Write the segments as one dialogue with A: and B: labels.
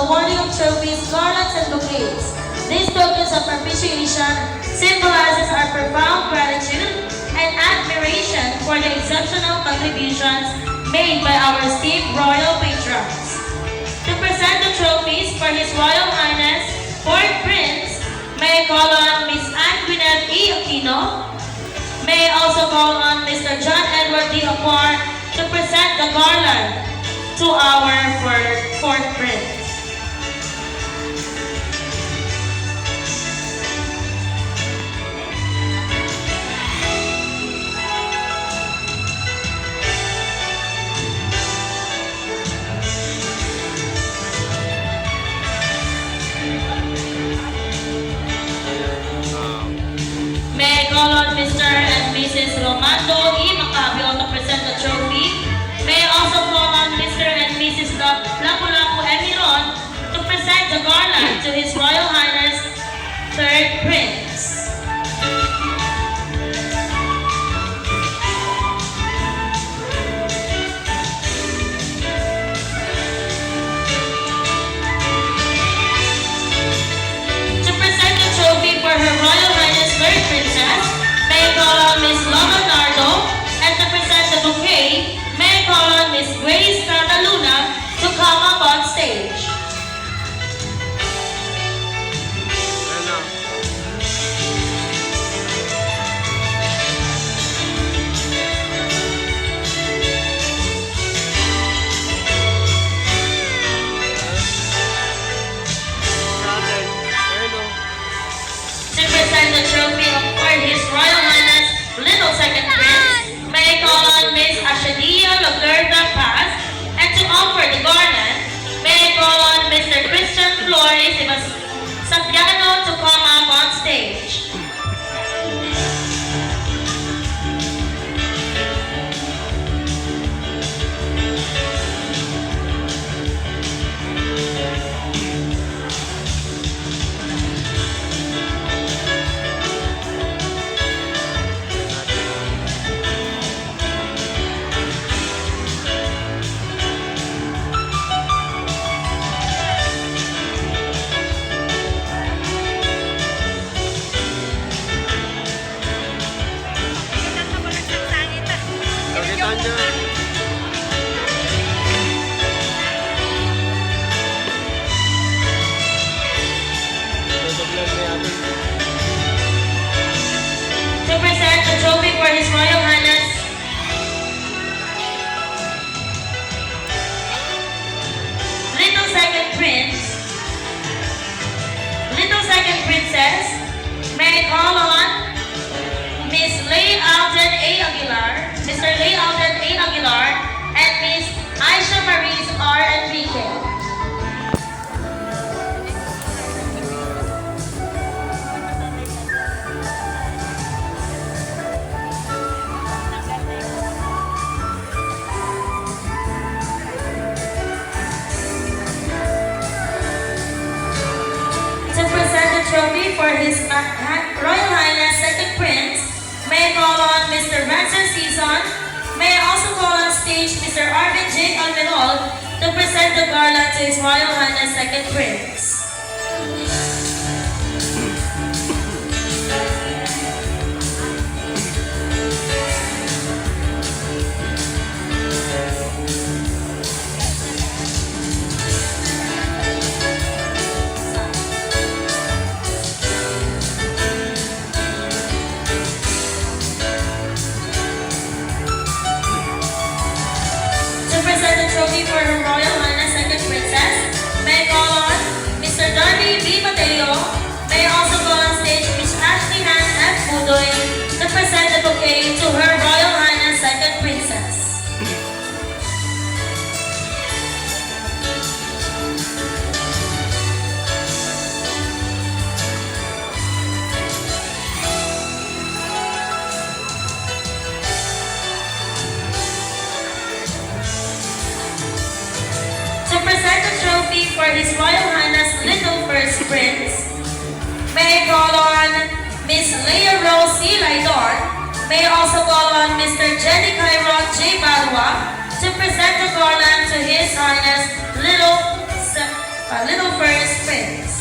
A: awarding of trophies, garlands, and bouquets. These tokens of appreciation symbolizes our profound gratitude and admiration for the exceptional contributions made by our esteemed royal patrons. To present the trophies for His Royal Highness, Fourth Prince, may I call on Ms. Anne Gwyneth E. Aquino. May I also call on Mr. John Edward D. Apar to present the garland to our fourth prince. May I call on Mr. and Mrs. Romando E. Macabio to present the trophy. May I also call on Mr. and Mrs. Lapu-Lapu Emiron to present the garland to His Royal Highness, Third Prince. To present the trophy for Her Royal Highness, Third Princess, may I call on Ms. Loma Nardo, and to present the bouquet, may I call on Ms. Grace Cataluna to come up on stage. To present the trophy for His Royal Highness, Little Second Prince, may I call on Ms. Ashadia Lagerda Paz, and to offer the garland, may I call on Mr. Christian Flores Santiago to come up on stage. To present the trophy for His Royal Highness, Little Second Prince, Little Second Princess, may I call on Miss Leigh Alden A. Aguilar, Mr. Leigh Alden A. Aguilar, and Miss Aisha Marie R. Enrique. Trophy for His Royal Highness Second Prince, may I call on Mr. Rancer Season. May I also call on stage Mr. Arvin J. Almirol to present the garland to His Royal Highness Second Prince. Trophy for Her Royal Highness Second Princess, may I call on Mr. Darby B. Mateo. May I also call on stage Ms. Ashley Han F. Budoy to present the bouquet to Her Royal Highness Second Princess. For His Royal Highness Little First Prince, may I call on Miss Leah Rose C. Laidor. May I also call on Mr. Jenny Kyron J. Balwa to present the garland to His Highness Little First Prince.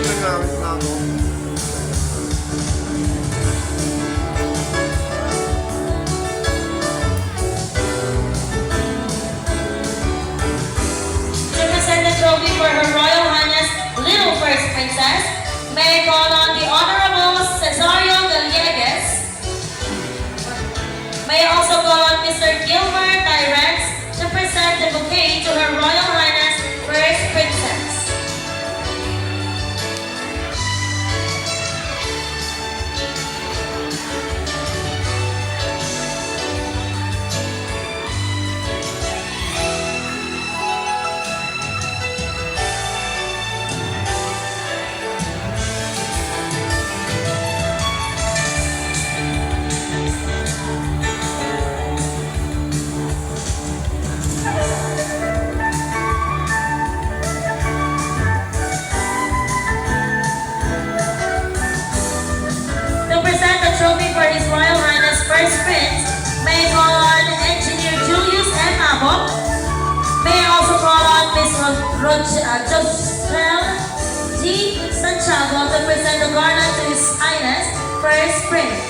B: Nangawit na ako.
A: To present the trophy for Her Royal Highness Little First Princess, may I call on the Honorable Cesario Gallegues. May I also call on Mr. Gilbert Tyrants to present the bouquet to Her Royal Highness First Princess. To present the trophy for His Royal Highness First Prince, may I call on Engineer Julius M. Abok. May I also call on Ms. Josel G. Santiago to present the garland to His Highness First Prince.